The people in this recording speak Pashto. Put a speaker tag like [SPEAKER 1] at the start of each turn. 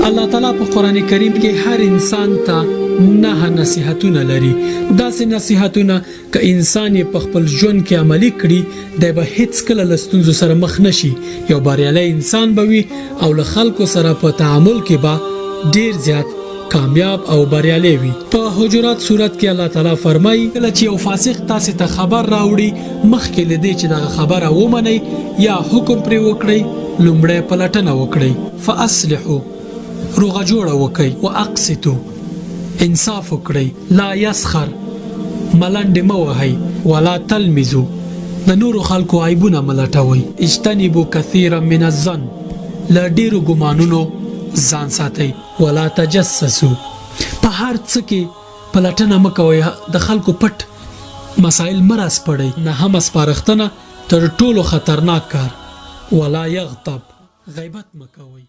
[SPEAKER 1] الله تعالی په قران کریم کې هر انسان ته نه نصيحتونه لري. داسې نصيحتونه ک انسان په خپل ژوند کې عملي کړي د به هیڅ کله لستونزو سره مخ نشي. یو بریالي انسان بوي او له خلکو سره په تعامل کې به ډیر زیات کامیاب او بریالي وي. په حجرات سورت کې الله تعالی فرمایي کله چې یو فاسق تاسو ته خبر راوړي مخکې لدی چې دا خبره ومني یا حکم پر وکړي لومړی پلټنه وکړي. فاصلحوا روغه جوړه وکړي واقسطوا انصاف وکړي. لا يسخر ملنډ موهي ولا تلمزوا د نور خلکو عیبونه ملټوي. اجتنبوا كثيرا من الظن لا ډیرو ګمانونو ځان ساتي. ولا تجسسوا په هر څه کې پلټنه مکوئ. د خلکو پټ مسائل مراس پړئ. نه هم سپارښتنه تر ټولو خطرناک کار. ولا يغتب غیبت مکوئ.